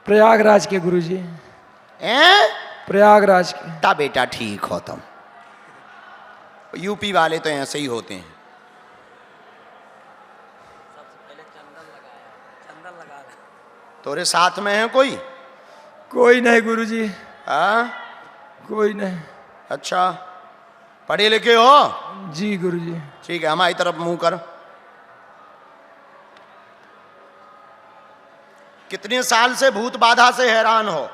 प्रयागराज के गुरुजी। हैं? प्रयागराज के। ता बेटा ठीक हो तुम। यूपी वाले तो ऐसे ही होते हैं। तोरे साथ में है कोई? कोई नहीं गुरुजी। हाँ? कोई नहीं। अच्छा, पढ़े लिखे हो? जी गुरुजी। ठीक है, हमारी तरफ मुंह कर। कितने साल से भूत बाधा से हैरान हो?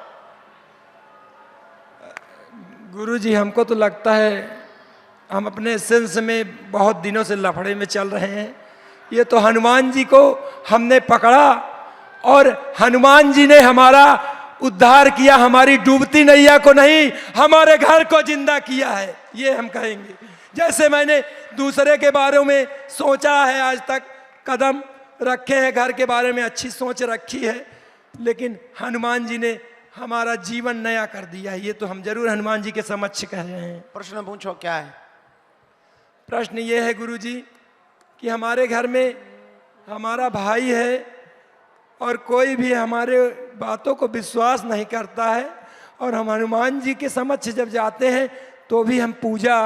गुरुजी हमको तो लगता है हम अपने सेंस में बहुत दिनों से लफड़े में चल रहे हैं। ये तो हनुमान जी को हमने पकड़ा और हनुमान जी ने हमारा उद्धार किया, हमारी डूबती नैया को नहीं, हमारे घर को जिंदा किया है, ये हम कहेंगे। जैसे मैंने दूसरे के बारे में सोचा है, आज तक कदम रखे हैं, घर के बारे में अच्छी सोच रखी है, लेकिन हनुमान जी ने हमारा जीवन नया कर दिया है। ये तो हम जरूर हनुमान जी के समक्ष कह रहे हैं। प्रश्न पूछो, क्या है प्रश्न ये है गुरुजी कि हमारे घर में हमारा भाई है और कोई भी हमारे बातों को विश्वास नहीं करता है, और हम हनुमान जी के समक्ष जब जाते हैं तो भी हम पूजा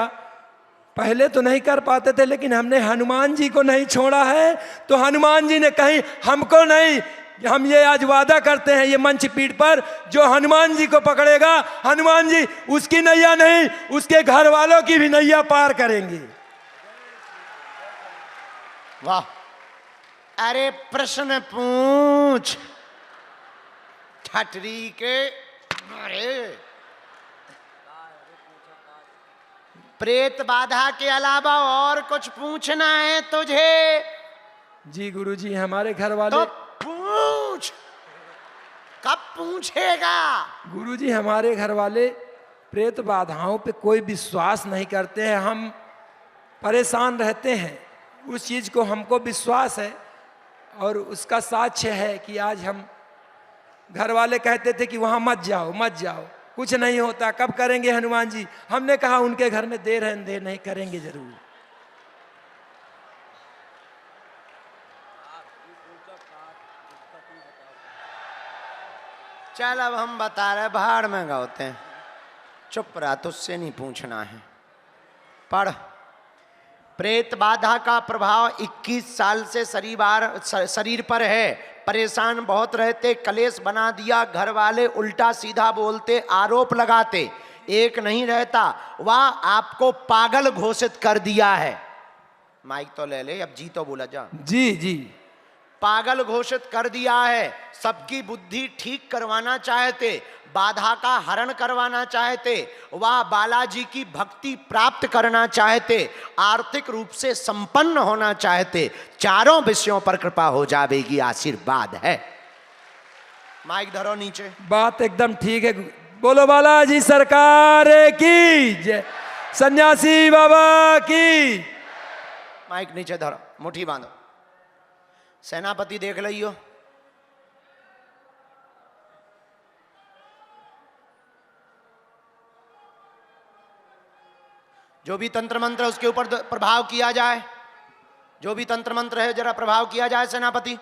पहले तो नहीं कर पाते थे, लेकिन हमने हनुमान जी को नहीं छोड़ा है। तो हनुमान जी ने कहीं हमको नहीं, हम ये आज वादा करते हैं ये मंच पीठ पर, जो हनुमान जी को पकड़ेगा, हनुमान जी उसकी नैया नहीं, उसके घर वालों की भी नैया पार करेंगे। वाह! अरे प्रश्न पूछ ठटरी के। अरे प्रेत बाधा के अलावा और कुछ पूछना है तुझे? जी गुरुजी, हमारे घर वाले। तो पूछ, कब पूछेगा? गुरुजी हमारे घर वाले प्रेत बाधाओं पे कोई विश्वास नहीं करते हैं, हम परेशान रहते हैं। उस चीज़ को हमको विश्वास है और उसका साक्ष्य है कि आज हम, घर वाले कहते थे कि वहाँ मत जाओ मत जाओ, कुछ नहीं होता, कब करेंगे हनुमान जी? हमने कहा उनके घर में देर है, देर नहीं करेंगे जरूर। चल अब हम बता रहे, भाड़ में गाते हैं। चुप रहा, तुझसे नहीं पूछना है। पढ़। प्रेत बाधा का प्रभाव 21 साल से शरीर पर है। परेशान बहुत रहते, कलेश बना दिया, घर वाले उल्टा सीधा बोलते, आरोप लगाते, एक नहीं रहता, वह आपको पागल घोषित कर दिया है। माइक तो ले ले, अब जी तो बोला जा। जी जी। पागल घोषित कर दिया है। सबकी बुद्धि ठीक करवाना चाहते, बाधा का हरण करवाना चाहते, वह बालाजी की भक्ति प्राप्त करना चाहते, आर्थिक रूप से संपन्न होना चाहते, चारों विषयों पर कृपा हो जाएगी, आशीर्वाद है। माइक धरो नीचे। बात एकदम ठीक है। बोलो बालाजी सरकार की जय, सन्यासी बाबा की। माइक नीचे धरो, मुट्ठी बांधो। सेनापति देख लियो। जो भी तंत्र मंत्र है उसके ऊपर प्रभाव किया जाए, जो भी तंत्र मंत्र है जरा प्रभाव किया जाए सेनापति।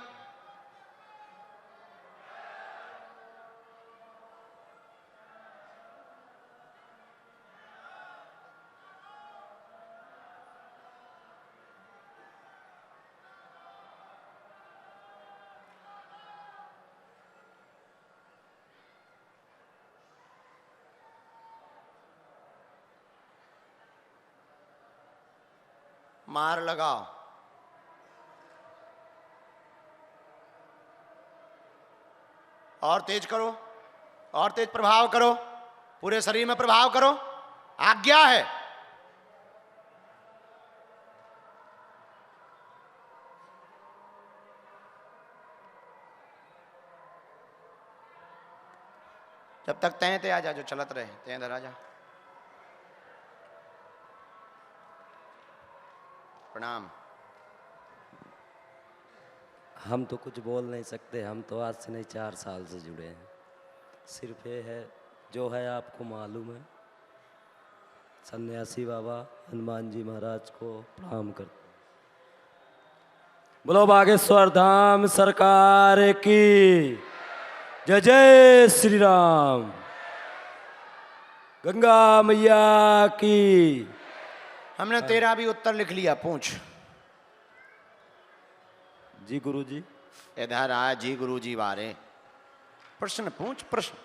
मार लगाओ। और तेज करो, और तेज प्रभाव करो, पूरे शरीर में प्रभाव करो, आज्ञा है। जब तक तय ते आ जा, जो चलत रहे तय इधर आ जा। प्रणाम। हम तो कुछ बोल नहीं सकते, हम तो आज से नहीं 4 साल से जुड़े हैं। सिर्फ ये है जो है आपको मालूम है, सन्यासी बाबा हनुमान जी महाराज को प्रणाम करते। बोलो बागेश्वर धाम सरकार की, जय जय श्री राम। गंगा मैया की। हमने तेरा भी उत्तर लिख लिया, पूछ। जी गुरुजी। इधर आ जी, गुरु जी बारे प्रश्न पूछ, प्रश्न।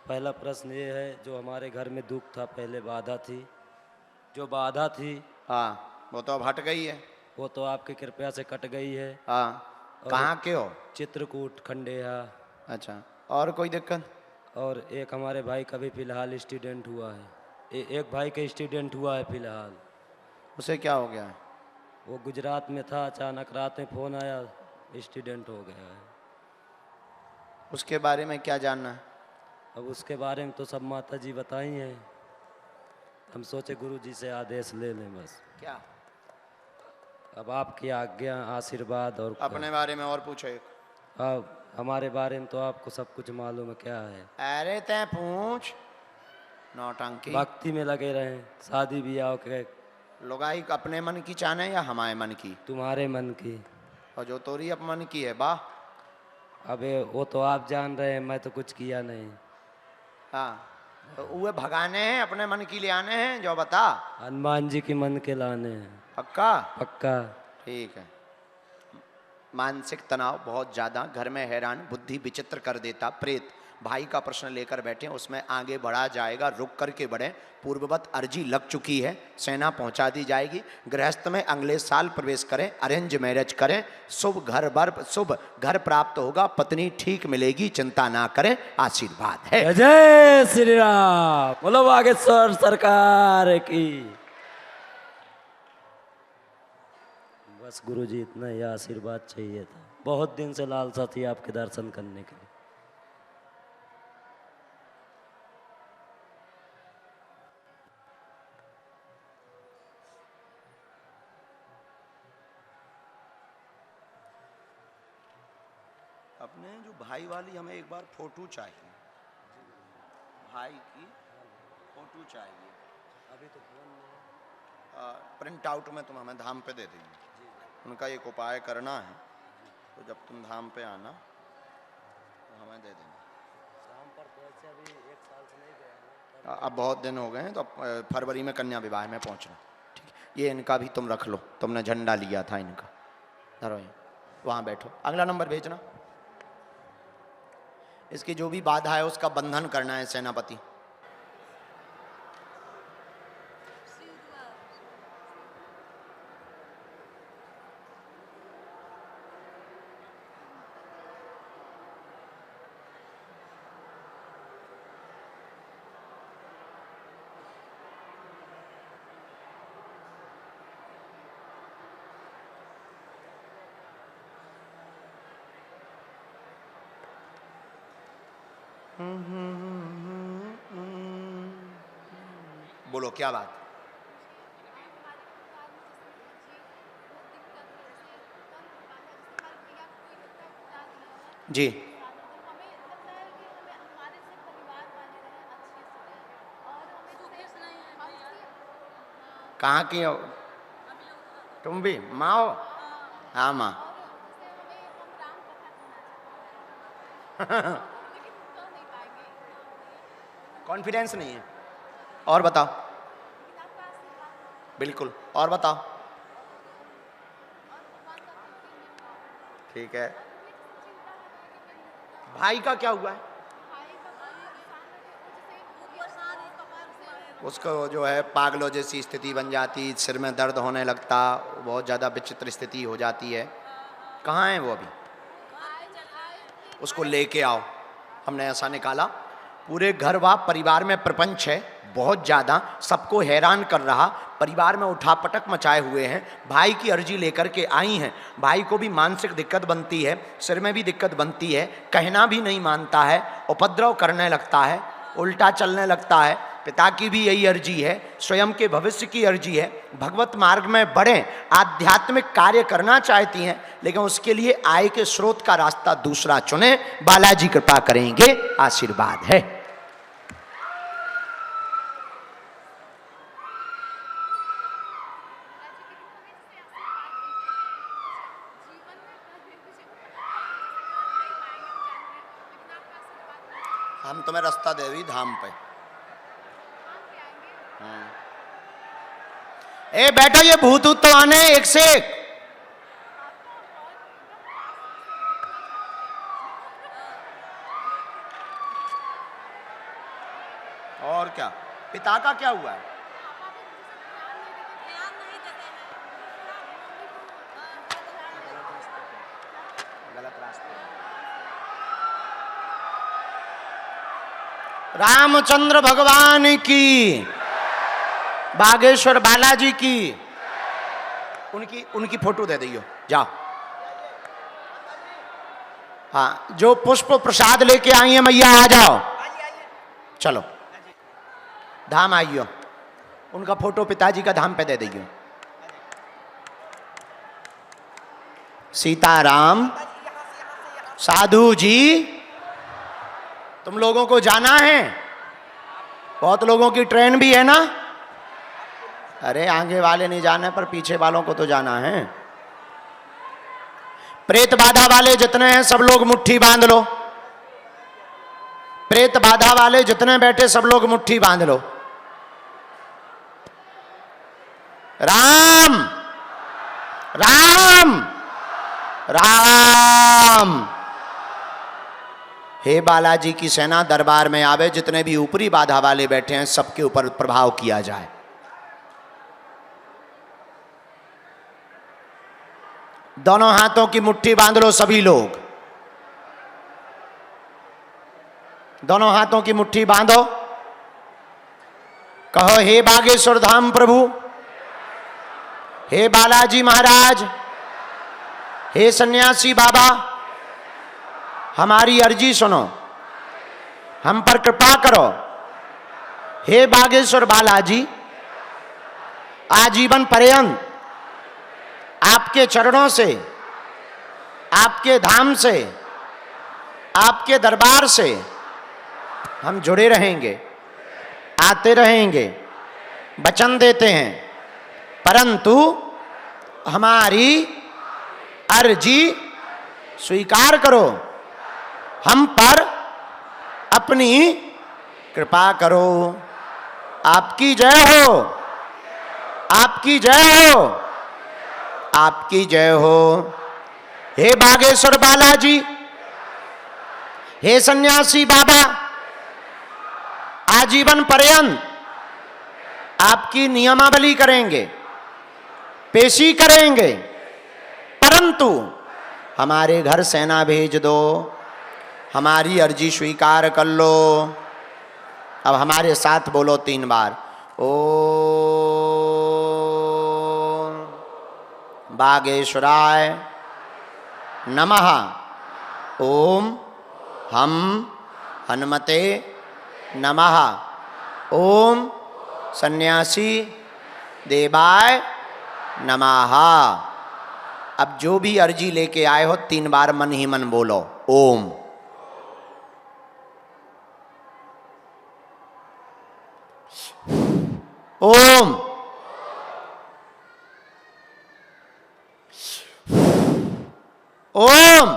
पहला प्रश्न ये है, जो हमारे घर में दुख था, पहले बाधा थी, जो बाधा थी हाँ, वो तो अब हट गई है। वो तो आपकी कृपया से कट गई है। हाँ, कहाँ के हो? चित्रकूट खंडेहा। अच्छा, और कोई दिक्कत? और एक हमारे भाई का भी फिलहाल स्टूडेंट हुआ है। एक भाई का स्टूडेंट हुआ है फिलहाल। उसे क्या हो गया है? वो गुजरात में था, अचानक रात में फ़ोन आया, स्टूडेंट हो गया है। उसके बारे में क्या जानना है? अब उसके बारे में तो सब माता जी बताई हैं, हम सोचे गुरु जी से आदेश ले लें बस। क्या? अब आपकी आज्ञा, आशीर्वाद। और अपने बारे में और पूछो एक। अब हमारे बारे में तो आपको सब कुछ मालूम है, क्या है। अरे तय पूछ, नौटंकी। भक्ति में लगे रहें, शादी ब्याह के। लुगाई अपने मन की चाहने या हमारे मन की? तुम्हारे मन की। और जो तोरी अपने मन की है बा। अबे वो तो आप जान रहे हैं, मैं तो कुछ किया नहीं। हाँ, तो वो भगाने हैं, अपने मन की ले आने हैं, जो बता। हनुमान जी के मन के लाने हैं। पक्का? पक्का। ठीक है। मानसिक तनाव बहुत ज्यादा, घर में हैरान, बुद्धि विचित्र कर देता प्रेत। भाई का प्रश्न लेकर बैठे, उसमें आगे बढ़ा जाएगा, रुक करके बढ़े। पूर्ववत अर्जी लग चुकी है, सेना पहुंचा दी जाएगी। गृहस्थ में अगले साल प्रवेश करें, अरेंज मैरिज करें, शुभ घर प्राप्त होगा, पत्नी ठीक मिलेगी, चिंता ना करें, आशीर्वाद है। जय जय श्री राम। बोलो बागेश्वर सरकार की। बस गुरुजी, इतना ही आशीर्वाद चाहिए था। बहुत दिन से लालसा थी आपके दर्शन करने के लिए। अपने जो भाई वाली हमें एक बार फोटो चाहिए, भाई की फोटो चाहिए। अभी तो प्रिंट आउट में तुम हमें धाम पे दे देंगे। उनका एक उपाय करना है, तो जब तुम धाम पे आना तो हमें दे देना। शाम पर तो ऐसे अभी 1 साल से नहीं गया। अब बहुत दिन हो गए हैं, तो अब फरवरी में कन्या विवाह में पहुंचना। ठीक है, ये इनका भी तुम रख लो, तुमने झंडा लिया था इनका। धरो, वहाँ बैठो, अगला नंबर भेजना। इसकी जो भी बाधा है उसका बंधन करना है सेनापति। बोलो क्या बात? जी, कहाँ की हो तुम भी? माँ हो? हाँ माँ। कॉन्फिडेंस नहीं है। और बताओ। बिल्कुल, और बताओ। ठीक है। भाई का क्या हुआ है? उसको जो है पागलों जैसी स्थिति बन जाती, सिर में दर्द होने लगता, बहुत ज़्यादा विचित्र स्थिति हो जाती है। कहाँ है वो अभी? उसको लेके आओ। हमने ऐसा निकाला, पूरे घर व परिवार में प्रपंच है बहुत ज़्यादा, सबको हैरान कर रहा, परिवार में उठापटक मचाए हुए हैं। भाई की अर्जी लेकर के आई हैं। भाई को भी मानसिक दिक्कत बनती है, सिर में भी दिक्कत बनती है, कहना भी नहीं मानता है, उपद्रव करने लगता है, उल्टा चलने लगता है। पिता की भी यही अर्जी है, स्वयं के भविष्य की अर्जी है। भगवत मार्ग में बढ़ें, आध्यात्मिक कार्य करना चाहती हैं, लेकिन उसके लिए आय के स्रोत का रास्ता दूसरा चुने। बालाजी कृपा करेंगे, आशीर्वाद है। हम तुम्हें रास्ता दे दी धाम पे। ए बैठो, ये भूत ऊत तो आने एक से एक। और क्या, पिता का क्या हुआ है? गलत रास्ते। रामचंद्र भगवान की, बागेश्वर बालाजी की। उनकी फोटो दे दियो, जाओ। हाँ, जो पुष्प प्रसाद लेके आई है मैया, आ जाओ, चलो धाम आइयो। उनका फोटो पिताजी का धाम पे दे दियो। सीताराम। साधु जी, तुम लोगों को जाना है? बहुत लोगों की ट्रेन भी है ना? अरे आगे वाले नहीं जाने पर पीछे वालों को तो जाना है। प्रेत बाधा वाले जितने हैं सब लोग मुट्ठी बांध लो। प्रेत बाधा वाले जितने बैठे सब लोग मुट्ठी बांध लो। राम राम राम। हे बालाजी की सेना दरबार में आवे, जितने भी ऊपरी बाधा वाले बैठे हैं सबके ऊपर प्रभाव किया जाए। दोनों हाथों की मुट्ठी बांध लो सभी लोग। दोनों हाथों की मुट्ठी बांधो। कहो, हे बागेश्वर धाम प्रभु, हे बालाजी महाराज, हे सन्यासी बाबा, हमारी अर्जी सुनो, हम पर कृपा करो। हे बागेश्वर बालाजी, आजीवन पर्यंत आपके चरणों से, आपके धाम से, आपके दरबार से हम जुड़े रहेंगे, आते रहेंगे, वचन देते हैं। परंतु हमारी अर्जी स्वीकार करो, हम पर अपनी कृपा करो। आपकी जय हो, आपकी जय हो, आपकी जय हो। हे बागेश्वर बालाजी, हे सन्यासी बाबा, आजीवन पर्यंत आपकी नियमावली करेंगे, पेशी करेंगे, परंतु हमारे घर सेना भेज दो, हमारी अर्जी स्वीकार कर लो। अब हमारे साथ बोलो 3 बार, ओम बागेश्वराय नमः, ओम हम हनुमते नमः, ओम सन्यासी देवाय नमः। अब जो भी अर्जी लेके आए हो 3 बार मन ही मन बोलो ओम। ओम। ओम।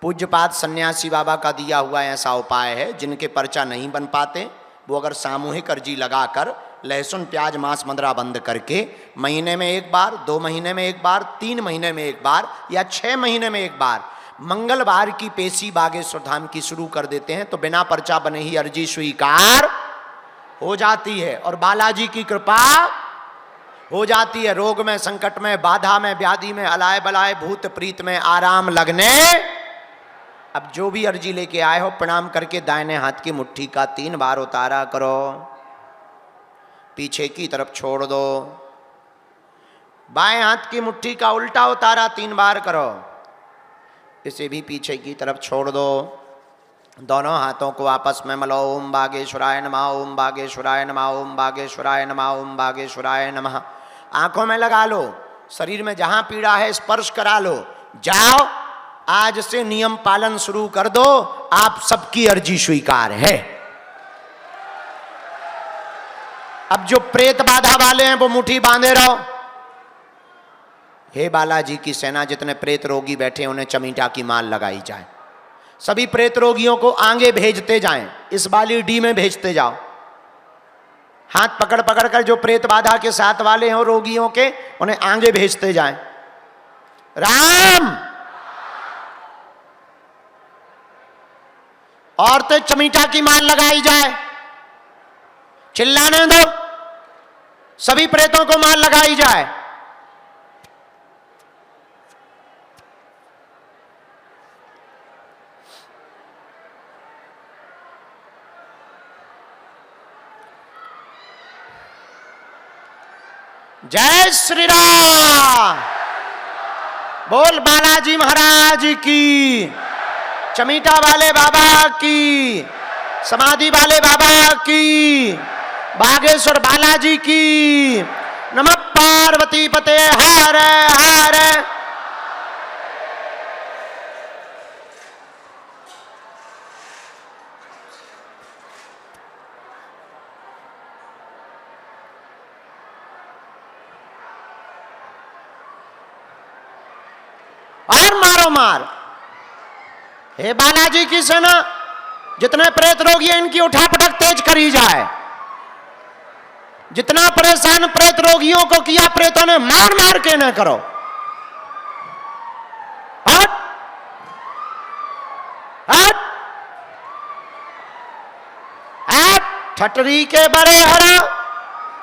पूज्यपाद सन्यासी बाबा का दिया हुआ ऐसा उपाय है, जिनके पर्चा नहीं बन पाते वो अगर सामूहिक अर्जी लगाकर लहसुन प्याज मांस मदिरा बंद करके महीने में 1 बार, 2 महीने में 1 बार, 3 महीने में 1 बार या 6 महीने में 1 बार मंगलवार की पेशी बागेश्वर धाम की शुरू कर देते हैं तो बिना पर्चा बने ही अर्जी स्वीकार हो जाती है और बालाजी की कृपा हो जाती है। रोग में, संकट में, बाधा में, व्याधि में, अलाय बलाय भूत प्रीत में आराम लगने। अब जो भी अर्जी लेके आए हो प्रणाम करके दाहिने हाथ की मुट्ठी का 3 बार उतारा करो, पीछे की तरफ छोड़ दो। बाएं हाथ की मुट्ठी का उल्टा उतारा 3 बार करो, इसे भी पीछे की तरफ छोड़ दो। दोनों हाथों को आपस में मलो, ओम बागेश्वराय नमः, ओम बागेश्वराय नमः, ओम बागेश्वराय नमः, ओम बागेश्वराय नमः। आंखों में लगा लो, शरीर में जहां पीड़ा है स्पर्श करा लो। जाओ, आज से नियम पालन शुरू कर दो, आप सबकी अर्जी स्वीकार है। अब जो प्रेत बाधा वाले हैं वो मुट्ठी बांधे रहो। हे बालाजी की सेना, जितने प्रेत रोगी बैठे उन्हें चमीटा की माल लगाई जाए। सभी प्रेत रोगियों को आगे भेजते जाएं, इस बाली डी में भेजते जाओ। हाथ पकड़ पकड़ कर जो प्रेत बाधा के साथ वाले हो रोगियों के, उन्हें आगे भेजते जाएं। राम। औरतें चमीटा की माल लगाई जाए। चिल्लाने दो, सभी प्रेतों को माल लगाई जाए। जय श्री राम। बोल बालाजी महाराज की, चमीटा वाले बाबा की, समाधि वाले बाबा की, बागेश्वर बालाजी की। नमः पार्वती पते हर हर। और मारो मार। हे बालाजी की सेना, जितने प्रेत रोगी हैं इनकी उठापटक तेज करी जाए। जितना परेशान प्रेत रोगियों को किया प्रेतों ने, मार मार के न करो। हट हट हट। ठटरी के बड़े हरा